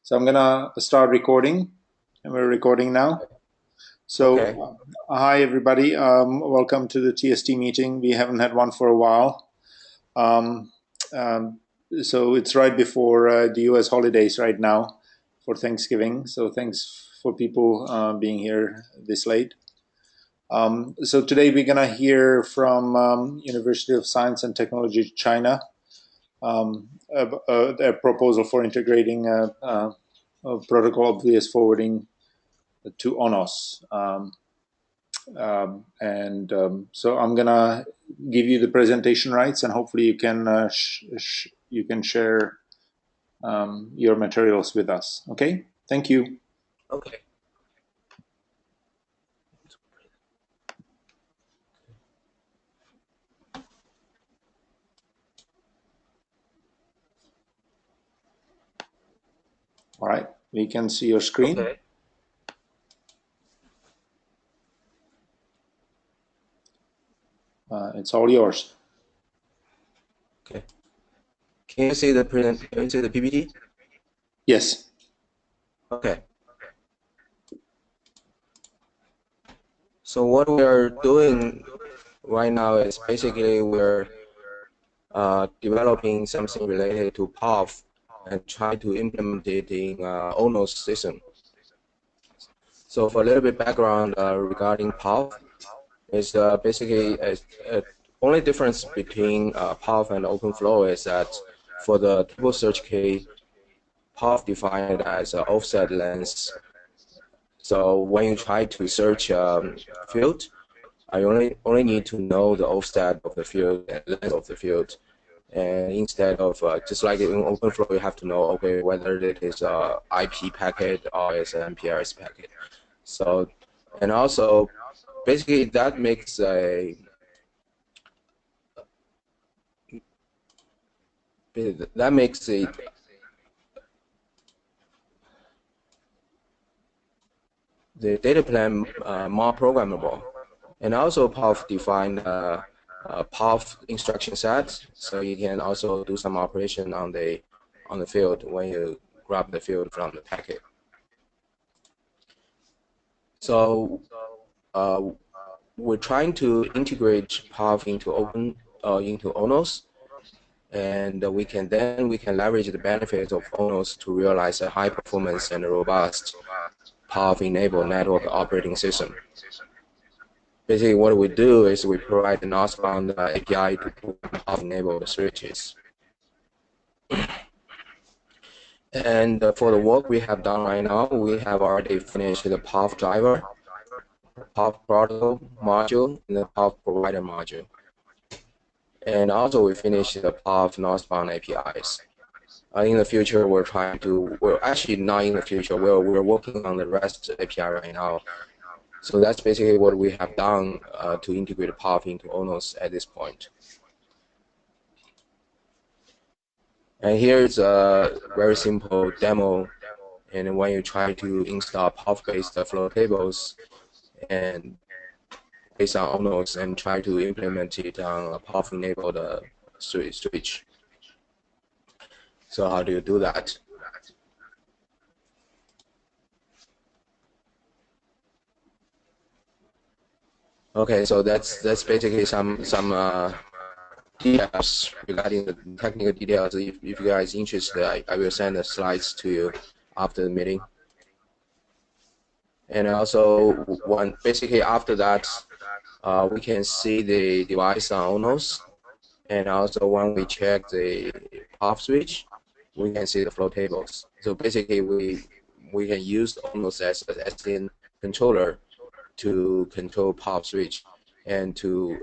So I'm gonna start recording, and we're recording now. So, Okay. Hi everybody. Welcome to the TST meeting. We haven't had one for a while. Um, um, so it's right before the US holidays right now for Thanksgiving. So thanks for people being here this late. So today we're gonna hear from University of Science and Technology China, a proposal for integrating a protocol obvious forwarding to ONOS. So I'm gonna give you the presentation rights, and hopefully you can share your materials with us. Okay, thank you. Okay. All right, we can see your screen. Okay. It's all yours. Okay. Can you see the Can you see the PPT? Yes. Okay. So what we are doing right now is basically we're developing something related to POF and try to implement it in ONOS system. So for a little bit background regarding POF, is basically only difference between POF and OpenFlow is that for the table search key, POF defined as an offset length. So when you try to search field, I only need to know the offset of the field and length of the field. And instead of just like in OpenFlow, you have to know, okay, whether it is a IP packet or it's an MPLS packet. So, and also basically that makes a that makes it the data plan more programmable. And also POF defined POF instruction set, so you can also do some operation on the field when you grab the field from the packet. So we're trying to integrate POF into into ONOS, and we can leverage the benefits of ONOS to realize a high performance and robust POF-enabled network operating system. Basically, what we do is we provide the northbound API to POF-enable the switches. And for the work we have done right now, we have already finished the POF driver, POF protocol module, and the POF provider module. And also we finished the POF northbound APIs. In the future, we're actually not in the future, we're working on the REST API right now. So that's basically what we have done to integrate POF into ONOS at this point. And here is a very simple demo. And when you try to install POF-based flow tables and based on ONOS and try to implement it on a POF-enabled switch. So how do you do that? Okay, so that's basically some details regarding the technical details. If you guys are interested, I will send the slides to you after the meeting. And also, basically after that, we can see the device on ONOS. And also when we check the POF switch, we can see the flow tables. So basically we can use ONOS as an SDN controller to control POF switch and to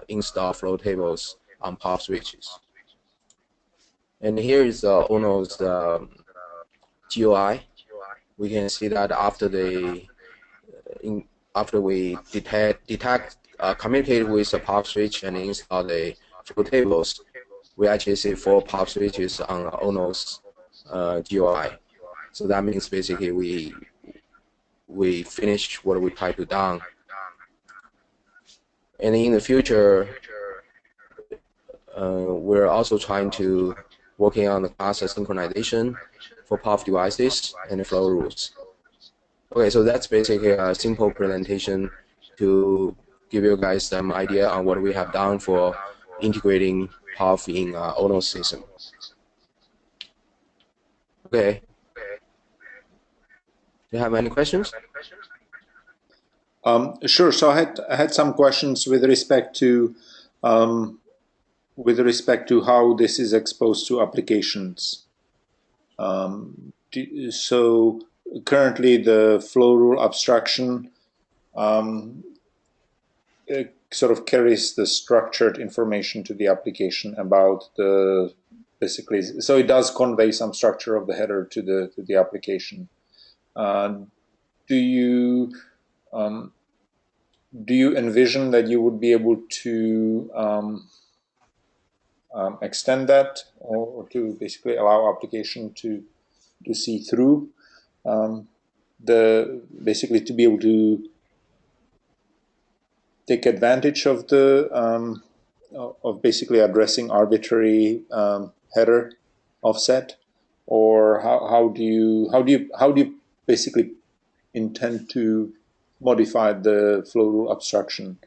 install flow tables on POF switches. And here is ONOS GUI. We can see that after we communicate with the POF switch and install the flow tables, we actually see 4 POF switches on ONOS GUI. So that means basically we finished what we tried to do. And in the future, we're also trying to working on the class synchronization for path devices and the flow rules. Okay, so that's basically a simple presentation to give you guys some idea on what we have done for integrating path in ONOS system. Okay. Do you have any questions? Sure. So I had some questions with respect to how this is exposed to applications. So currently, the flow rule abstraction sort of carries the structured information to the application about the basically. So it does convey some structure of the header to the application. Do you envision that you would be able to extend that, or to basically allow application to see through basically to be able to take advantage of the of basically addressing arbitrary header offset, or how do you basically intend to modify the flow rule abstraction,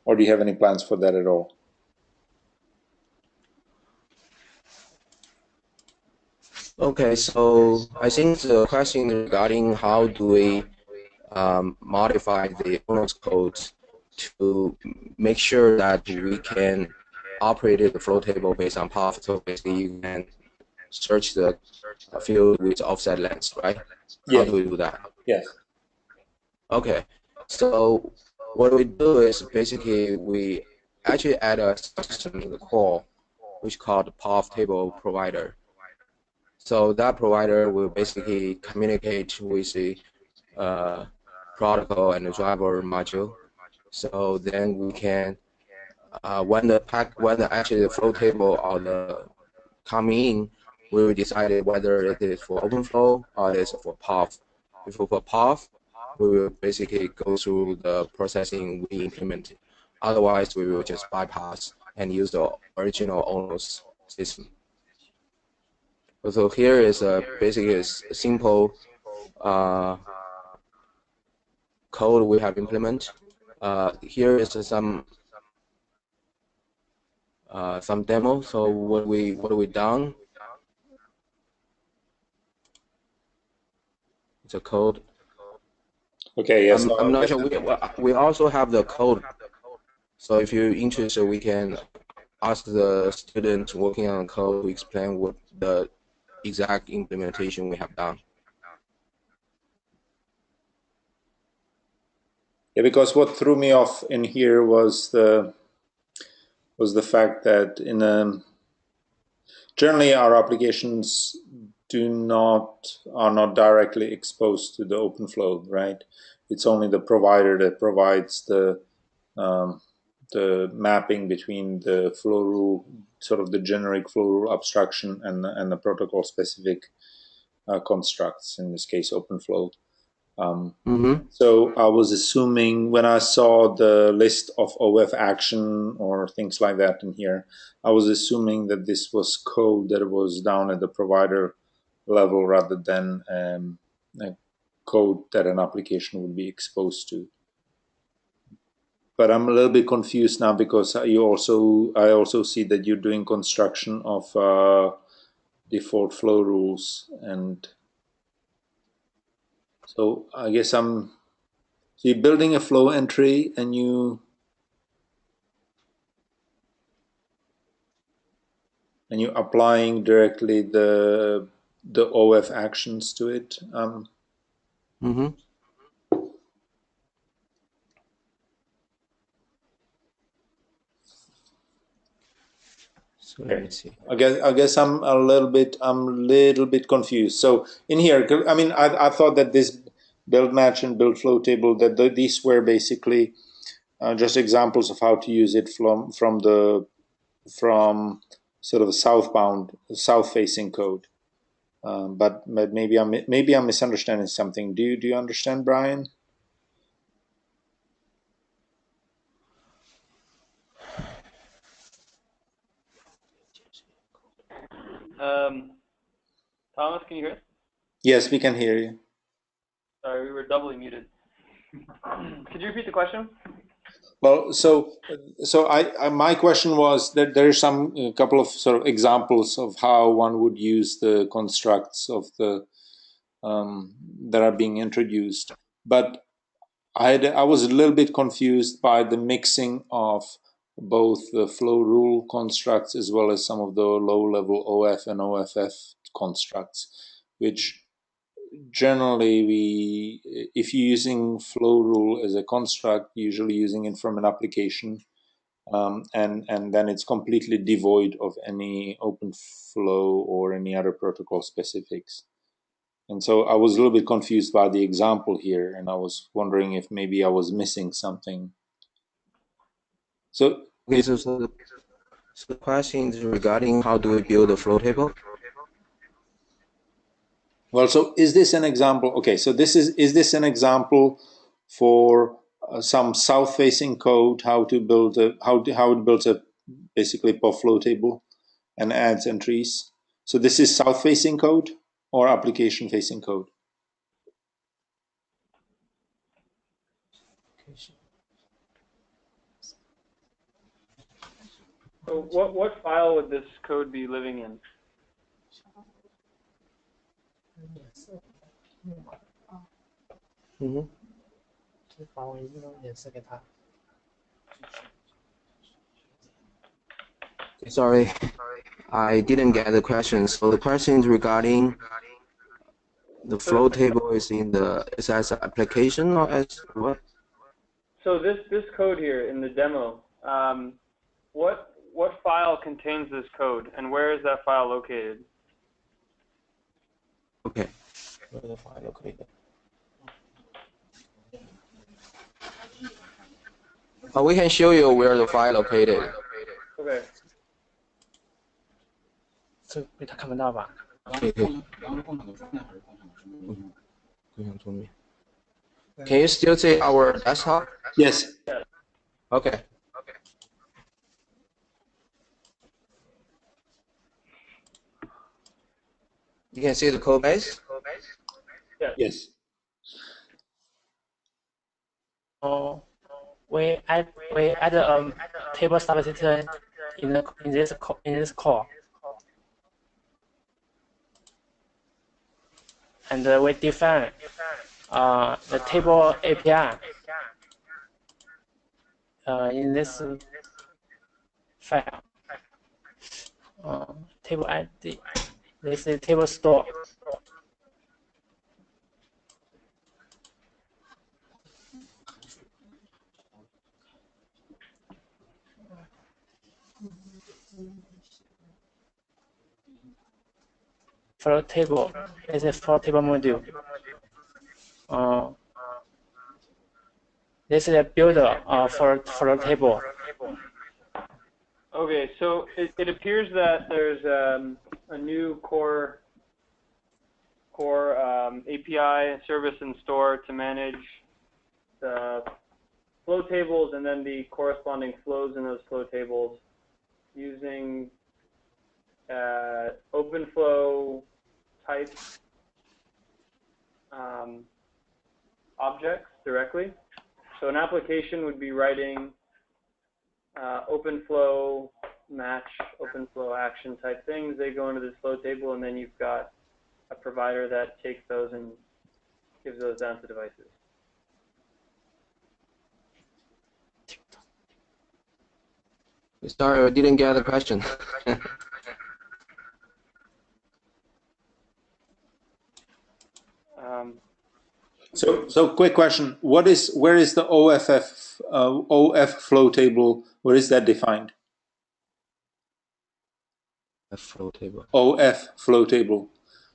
or do you have any plans for that at all? Okay, so I think the question regarding how do we modify the ONOS code to make sure that we can operate the flow table based on path. So basically, you can search the field with offset length, right? How Yes. do we do that? Yes. Okay, so what we do is basically we actually add a system in the core, which is called path table provider. So that provider will basically communicate with the protocol and the driver module. So then we can, when actually the flow table or the come in, we will decide whether it is for OpenFlow or it is for path. If for path, we will basically go through the processing we implemented. Otherwise, we will just bypass and use the original ONOS system. So here is basically a simple code we have implemented. Here is some demo. So what we done? It's a code. Okay. Yes. I'm not sure. We also have the code. So if you're interested, we can ask the student working on code to explain what the exact implementation we have done. Yeah, because what threw me off in here was the fact that generally our applications are not directly exposed to the OpenFlow, right? It's only the provider that provides the mapping between the flow rule, sort of the generic flow rule abstraction, and the protocol specific constructs. In this case, OpenFlow. So I was assuming when I saw the list of OF action or things like that in here, I was assuming that this was code that was down at the provider level rather than a code that an application would be exposed to. But I'm a little bit confused now because I also see that you're doing construction of default flow rules, and so I guess so you're building a flow entry and you're applying directly the OF actions to it. So let me see. I guess I'm a little bit confused. So in here, I mean, I thought that this build match and build flow table, that these were basically just examples of how to use it from sort of a south facing code. But maybe I'm misunderstanding something. Do you understand, Brian? Thomas, can you hear us? Yes, we can hear you. Sorry, we were doubly muted. Could you repeat the question? Well, my question was that there are a couple of sort of examples of how one would use the constructs of the that are being introduced, but I was a little bit confused by the mixing of both the flow rule constructs as well as some of the low-level OF and OFF constructs, which generally if you're using flow rule as a construct, usually using it from an application, and then it's completely devoid of any open flow or any other protocol specifics. And so I was a little bit confused by the example here, and I was wondering if maybe I was missing something. So, okay, so the question is regarding how do we build a flow table? well, so is this an example? Okay, so is this an example for some south-facing code? How to build how it builds a basically POV flow table and adds entries? So this is south-facing code or application-facing code? So what file would this code be living in? Mm-hmm. Sorry, I didn't get the question. So the question is regarding the flow table is as an application or as what? So this code here in the demo, what file contains this code, and where is that file located? Okay. Where the file located? We can show you where the file located. Okay. 这被他看不到吧？可以。Can you still see our desktop? Yes. Okay. You can see the code base? Yes. We add a table subsystem in this core, and we define the table API in this file. Table ID. This is table store. Flow table is a flow table module. This is a builder for flow table. Okay, so it appears that there's a new core API service and store to manage the flow tables and then the corresponding flows in those flow tables using OpenFlow type objects directly. So an application would be writing OpenFlow match, OpenFlow action type things. They go into this flow table, and then you've got a provider that takes those and gives those down to devices. Sorry, I didn't get the question. So quick question: where is the OF flow table? Where is that defined? A flow table. OF flow table.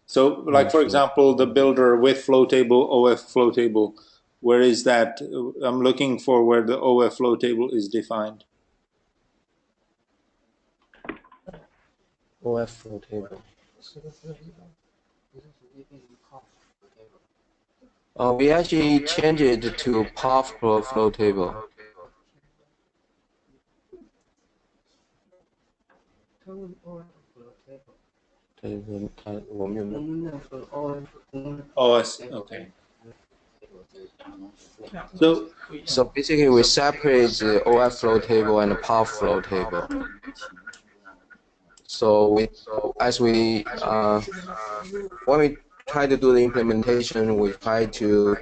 So, like for example, the builder with flow table, OF flow table. Where is that? I'm looking for where the OF flow table is defined. OF flow table. We actually changed it to path flow table. OS. Okay. So So basically, we separate the OF flow table and the POF flow table. So when we try to do the implementation, we try to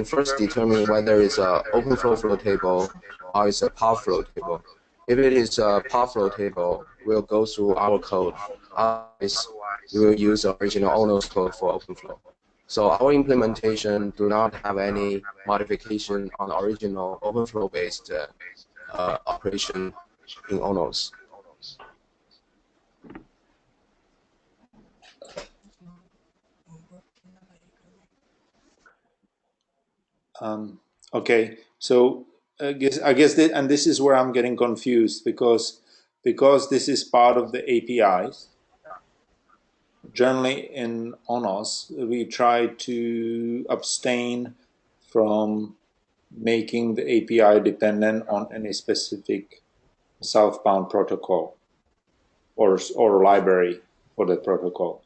first determine whether it's a open flow table or it's a POF flow table. If it is a POF flow table, we'll go through our code. Otherwise, we will use the original ONOS code for OpenFlow. So our implementation do not have any modification on the original OpenFlow-based operation in ONOS. Okay, so I guess that, and this is where I'm getting confused because this is part of the APIs. Generally, in ONOS, we try to abstain from making the API dependent on any specific southbound protocol or library for the protocol.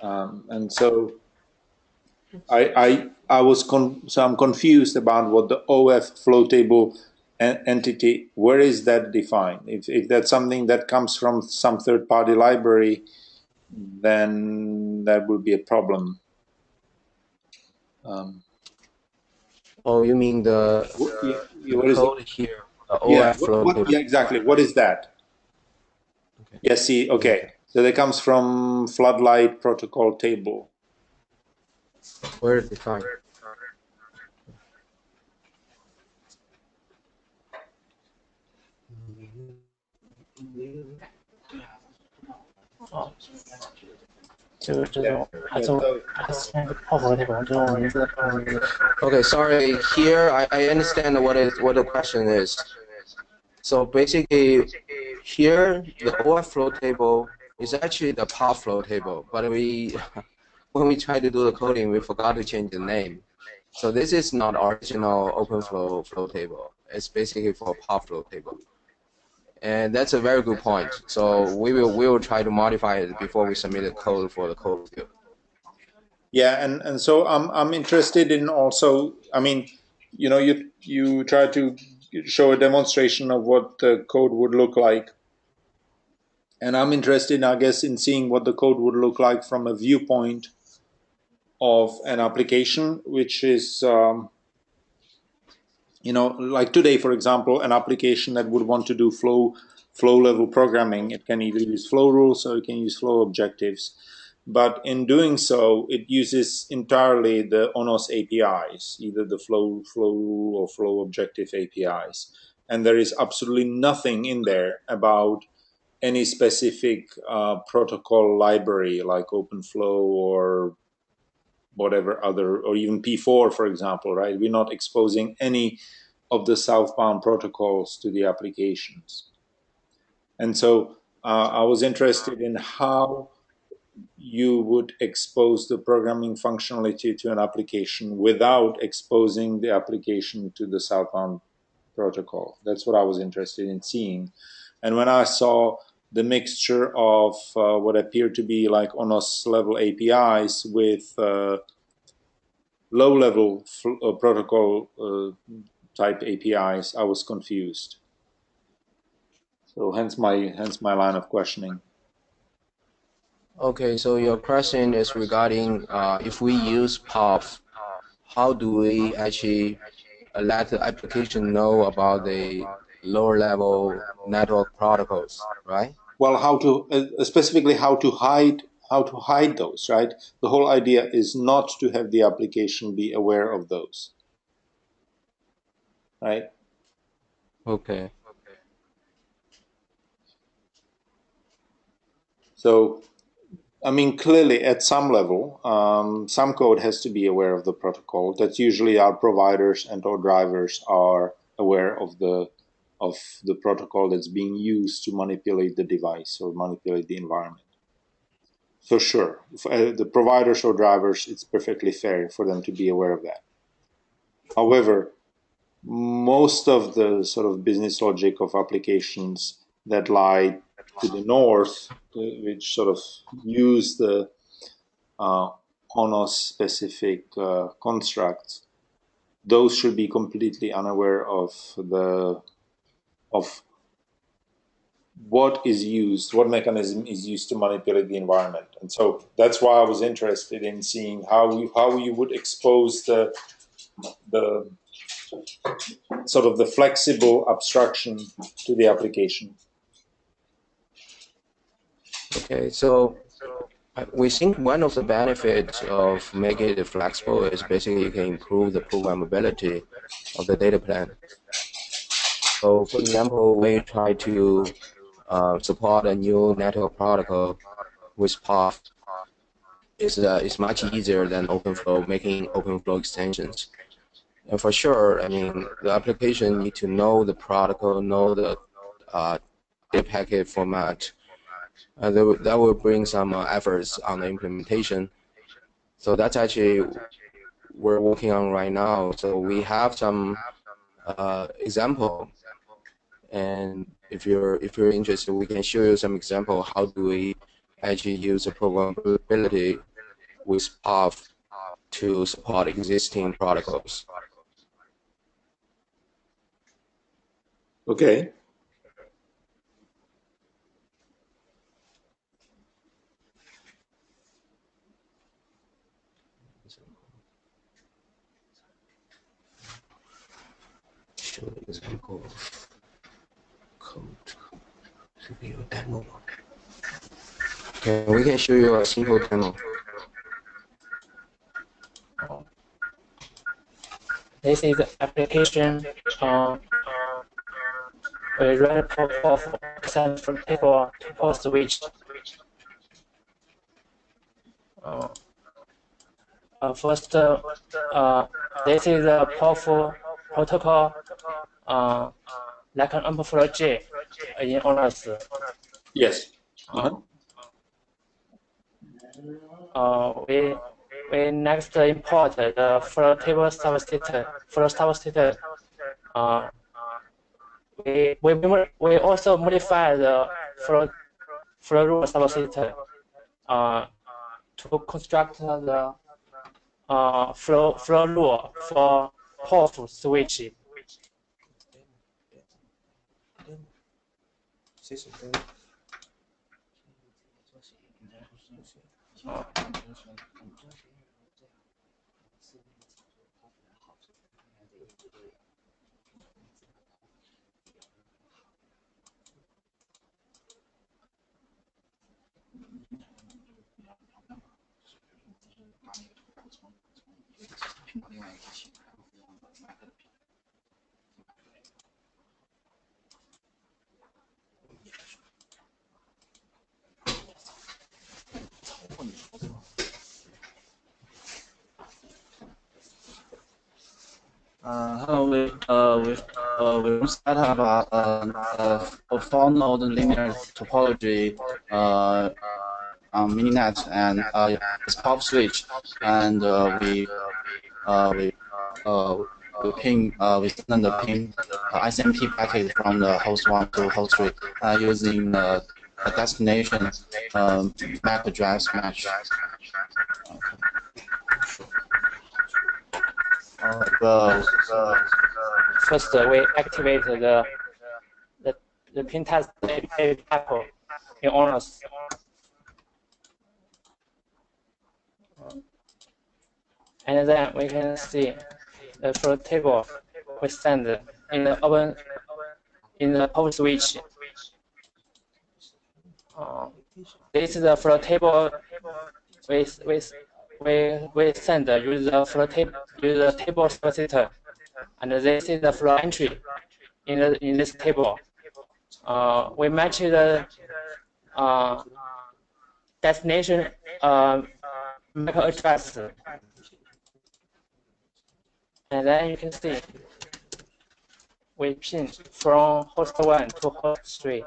And so I'm confused about what the OF flow table entity, where is that defined? If that's something that comes from some third-party library, then that would be a problem. Oh, you mean the code here, the OF flow table? Yeah, exactly. What is that? Okay. Yeah, see, okay. So that comes from Floodlight protocol table. Where is it defined? Okay, sorry. Here, I understand what the question is. So basically, here the OF flow table is actually the POF flow table, but when we try to do the coding, we forgot to change the name. So this is not original OpenFlow flow table. It's basically for POF flow table. And that's a very good point. So we will try to modify it before we submit the code for the code review. Yeah, and so I'm interested in also. I mean, you know, you try to show a demonstration of what the code would look like, and I'm interested, I guess, in seeing what the code would look like from a viewpoint of an application, which is, you know, like today, for example, an application that would want to do flow level programming. It can either use flow rules or it can use flow objectives. But in doing so, it uses entirely the ONOS APIs, either the flow rule or flow objective APIs. And there is absolutely nothing in there about any specific protocol library like OpenFlow or whatever other, or even P4, for example, right? We're not exposing any of the southbound protocols to the applications. And so I was interested in how you would expose the programming functionality to an application without exposing the application to the southbound protocol. That's what I was interested in seeing. And when I saw the mixture of what appeared to be like ONOS level APIs with low-level protocol type APIs, I was confused. So hence my line of questioning. Okay, so your question is regarding if we use POF, how do we actually let the application know about the lower level network protocols, right? Well, how to specifically how to hide those, right? The whole idea is not to have the application be aware of those, right? Okay. So, I mean, clearly at some level, some code has to be aware of the protocol. That's usually our providers and or drivers are aware of the protocol that's being used to manipulate the device or manipulate the environment. So sure, the providers or drivers, it's perfectly fair for them to be aware of that. However, most of the sort of business logic of applications that lie to the north, which sort of use the ONOS specific constructs, those should be completely unaware of what is used, what mechanism is used to manipulate the environment. And so that's why I was interested in seeing how you would expose the sort of the flexible abstraction to the application. Okay, so we think one of the benefits of making it flexible is basically you can improve the programmability of the data plan. So, for example, when you try to support a new network protocol with path, it's much easier than OpenFlow, making OpenFlow extensions. And for sure, I mean, the application need to know the protocol, know the data packet format. That will bring some efforts on the implementation. So that's actually we're working on right now. So we have some example, and if you're interested, we can show you some example. How do we actually use the programmability with path to support existing protocols? Okay. Show an example of code to be a demo. Okay, we can show you a simple demo. This is the application we run of send from table to post switch. First, this is a powerful protocol like an OpenFlow J in ONOS. Yes. We next import the flow table substate. We also modify the flow rule substate to construct the flow rule for POF switch. Hello, we set up a four-node linear topology on Mininet and it's POP switch, and we send the ping ICMP packet from the host 1 to host 3 using a destination MAC address match. First, we activate the pin test table in ONOS. And then we can see the flow table we send in the POP switch. This is the flow table we send use the flow table substate, and this is the flow entry in this table. We match the destination MAC address, and then you can see we pin from host 1 to host 3,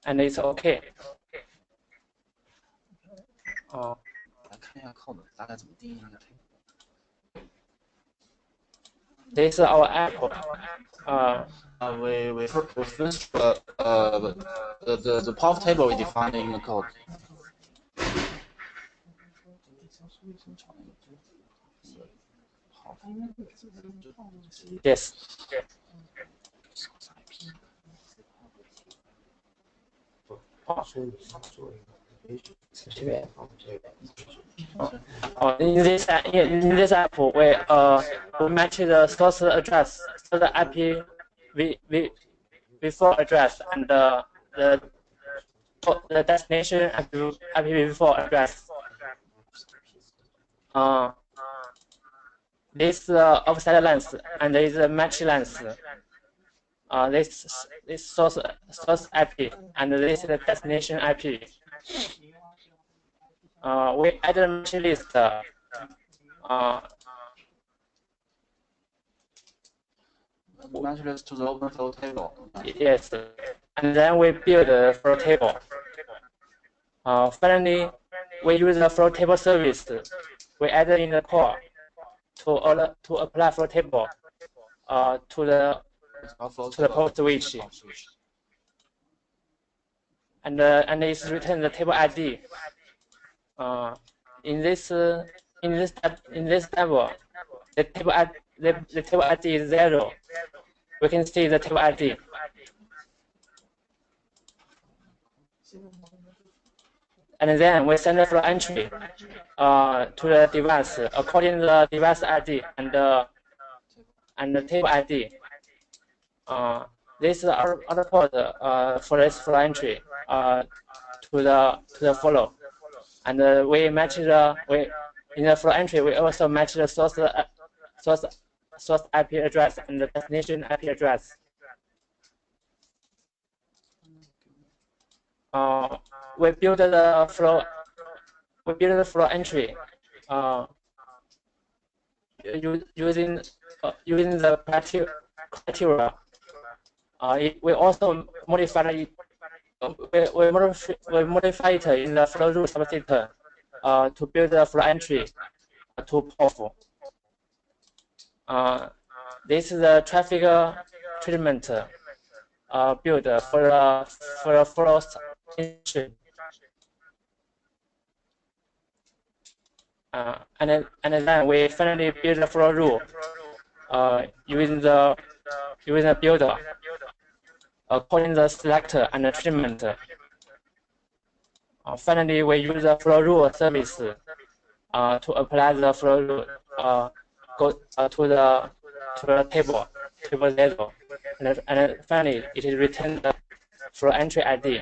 and it's okay. this is our app. We first the path table we defined in the code. Yes. In this app, we match the source address, so the IP before address, and the destination IP before address. This offset length and this match length. This source IP and this is the destination IP. We add a match list. Match list to the overflow table. Yes, and then we build a flow table. Finally, we use the flow table service. We add in the core to apply flow table to the post switch, and it's return the table ID. In this table, the table ID is 0. We can see the table ID. And then we send the flow entry to the device according to the device ID and the table ID. This is our output for this flow entry to the follow, and we match in the flow entry. We also match the source IP address and the destination IP address. We build the flow entry using the criteria. We also modify it. We modify it in the flow rule subsystem to build the flow entry to POF. This is the traffic treatment build for the flow entry. And then we finally build the flow rule using the builder according to the selector and the treatment. Finally, we use the flow rule service to apply the flow rule to the table 0, and finally it is returned the flow entry ID.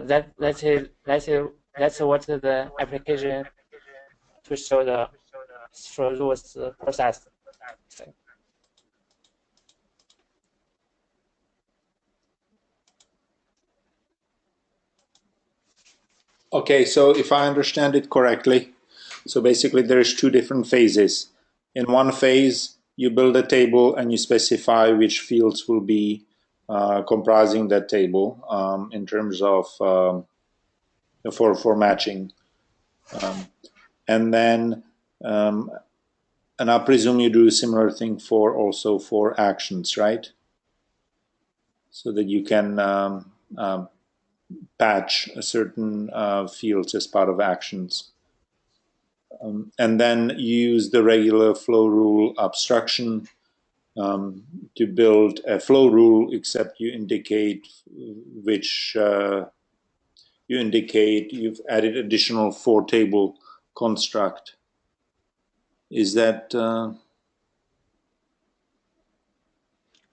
That's what the application to show the flow rules process. Okay, so if I understand it correctly, so basically there's 2 different phases. In one phase, you build a table and you specify which fields will be comprising that table in terms of for matching. And then, and I presume you do a similar thing also for actions, right? So that you can patch a certain fields as part of actions. And then you use the regular flow rule abstraction to build a flow rule, except you indicate which you've added additional 4 table construct. Is that?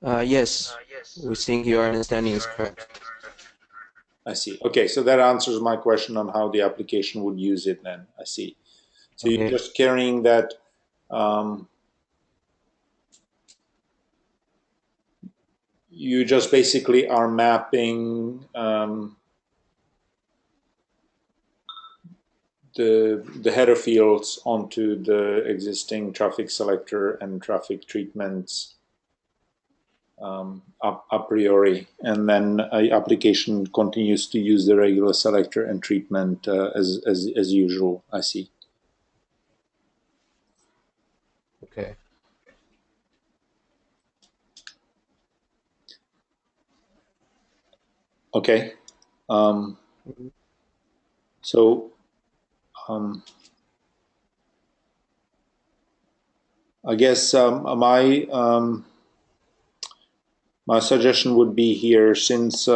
Yes, we think your understanding is correct. I see. Okay, so that answers my question on how the application would use it then. I see. So Okay. you're just carrying that you just basically are mapping the header fields onto the existing traffic selector and traffic treatments a priori, and then an application continues to use the regular selector and treatment as usual. I see. Okay. Okay. So I guess my suggestion would be here, since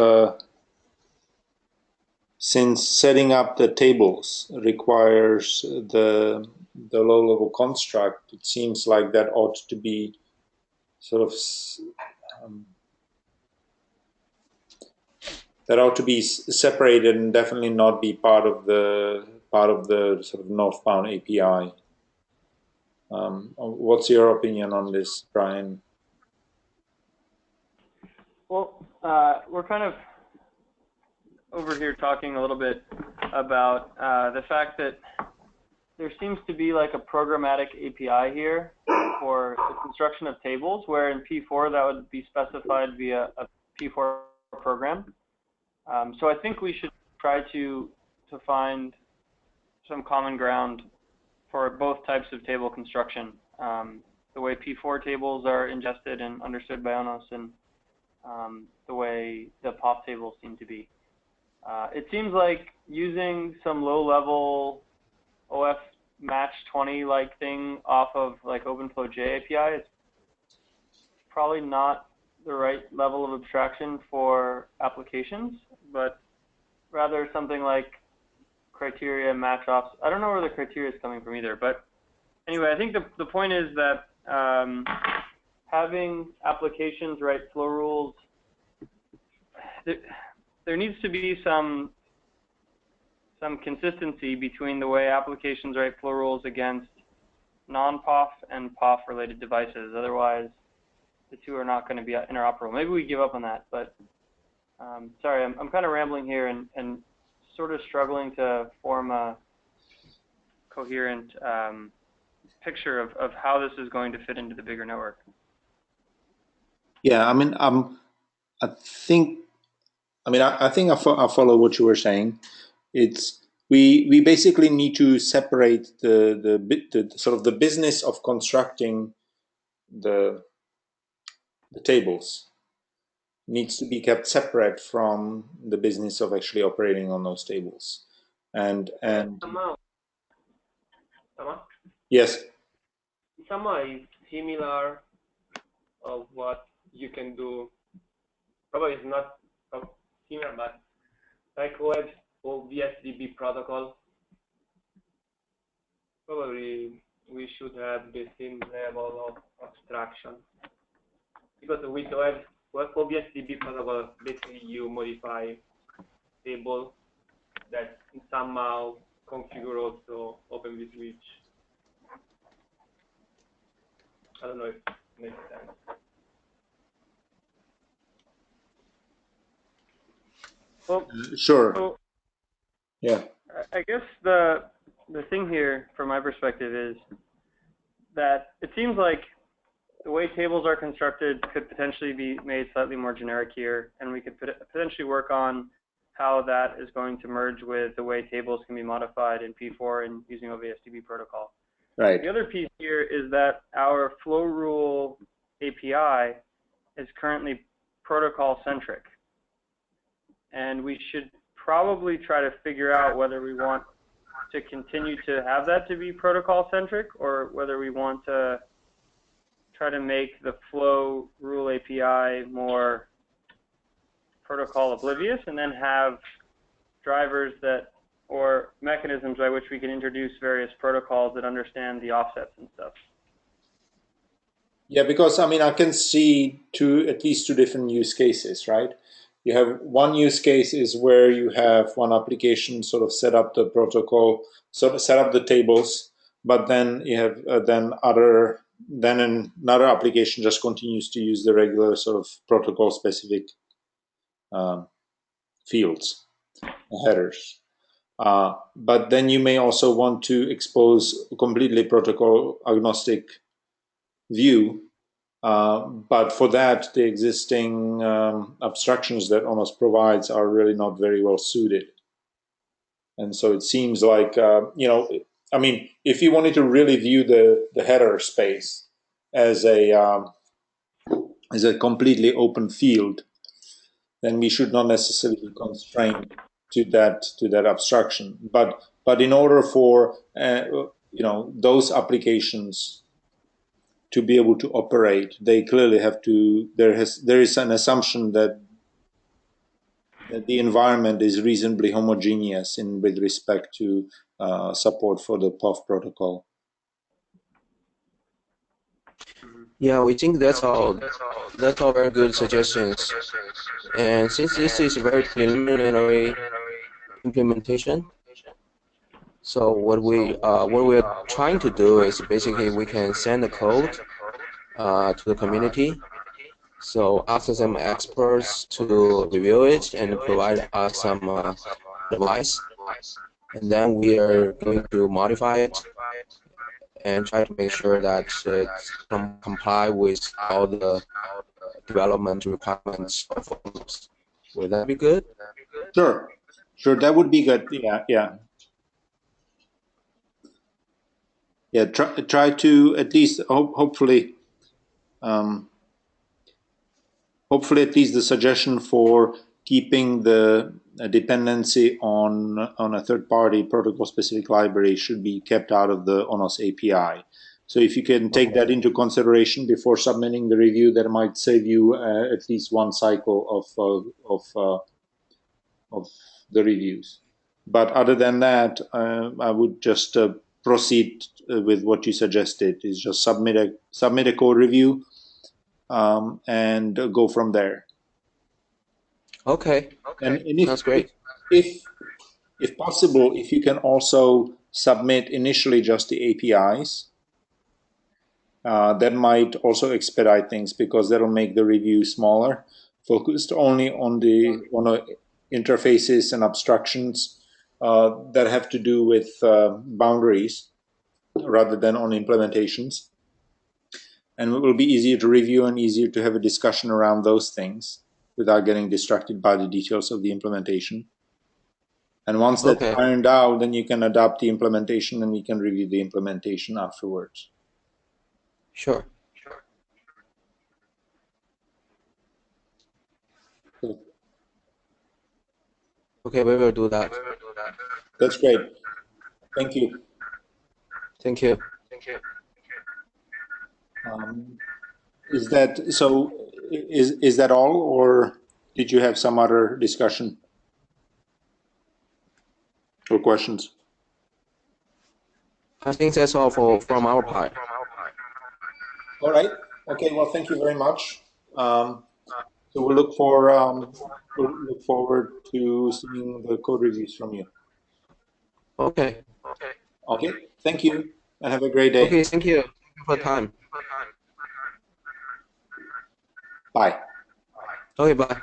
setting up the tables requires the low-level construct, it seems like that ought to be sort of separated and definitely not be part of the sort of northbound API. What's your opinion on this, Brian? Well, we're kind of over here talking a little bit about the fact that there seems to be like a programmatic API here for the construction of tables, where in P4 that would be specified via a P4 program. So I think we should try to find some common ground for both types of table construction. The way P4 tables are ingested and understood by ONOS, and the way the POF tables seem to be. It seems like using some low-level OF match 20 like thing off of like OpenFlowJ API, it's probably not the right level of abstraction for applications, but rather something like criteria match offs. I don't know where the criteria is coming from either, but anyway, I think the point is that having applications write flow rules, there needs to be some consistency between the way applications write flow rules against non-POF and POF related devices. Otherwise, the two are not going to be interoperable. Maybe we give up on that, but sorry, I'm kind of rambling here and sort of struggling to form a coherent picture of how this is going to fit into the bigger network. Yeah, I mean, I think I follow what you were saying. It's we basically need to separate the sort of the business of constructing the tables needs to be kept separate from the business of actually operating on those tables. And yes, Somehow is similar of what you can do. Probably it's not similar, but like OSDB protocol. Probably we should have the same level of abstraction, because with OSDB protocol, basically you modify table that somehow configure also OpenVSwitch. I don't know if it makes sense. Well, sure. so Yeah. I guess the thing here, from my perspective, is that it seems like the way tables are constructed could potentially be made slightly more generic here, and we could potentially work on how that is going to merge with the way tables can be modified in P4 and using OVSDB protocol. Right. The other piece here is that our flow rule API is currently protocol centric, and we should probably try to figure out whether we want to continue to have that to be protocol centric, or whether we want to try to make the flow rule API more protocol oblivious, and then have drivers that, or mechanisms by which we can introduce various protocols that understand the offsets and stuff. Yeah, because I can see at least two different use cases, right? You have one use case is where you have one application sort of set up the protocol, sort of set up the tables, but then you have another application just continues to use the regular sort of protocol specific fields, headers. But then you may also want to expose a completely protocol agnostic view. But for that, the existing abstractions that ONOS provides are really not very well suited. And so it seems like, if you wanted to really view the header space as a completely open field, then we should not necessarily be constrained to that abstraction. But in order for those applications to be able to operate, they clearly have to. There is an assumption that the environment is reasonably homogeneous with respect to support for the POF protocol. Yeah, we think that's all. That's all very good suggestions. And since this is a very preliminary implementation, so what we're trying to do is basically we can send the code to the community. So ask some experts to review it and provide us some advice. And then we are going to modify it and try to make sure that it comply with all the development requirements of ONOS. Would that be good? Sure, that would be good. Yeah. Try to at least hopefully at least the suggestion for keeping the dependency on a third-party protocol-specific library should be kept out of the ONOS API. So if you can take that into consideration before submitting the review, that might save you at least one cycle of the reviews. But other than that, I would just proceed with what you suggested: is just submit a code review and go from there. Okay. And Sounds great. If possible, if you can also submit initially just the APIs, that might also expedite things, because that'll make the review smaller, focused only on the interfaces and abstractions that have to do with boundaries rather than on implementations. And it will be easier to review and easier to have a discussion around those things without getting distracted by the details of the implementation. And once that's ironed out, then you can adopt the implementation and you can review the implementation afterwards. Sure. Okay, we will do that. That's great. Thank you. Thank you. Is that so? Is that all, or did you have some other discussion or questions? I think that's all from our part. All right. Okay. Well, thank you very much. So we'll look forward to seeing the code reviews from you. Okay. Okay. Thank you, and have a great day. Okay. Thank you. Thank you for the time. Bye. Okay. Bye.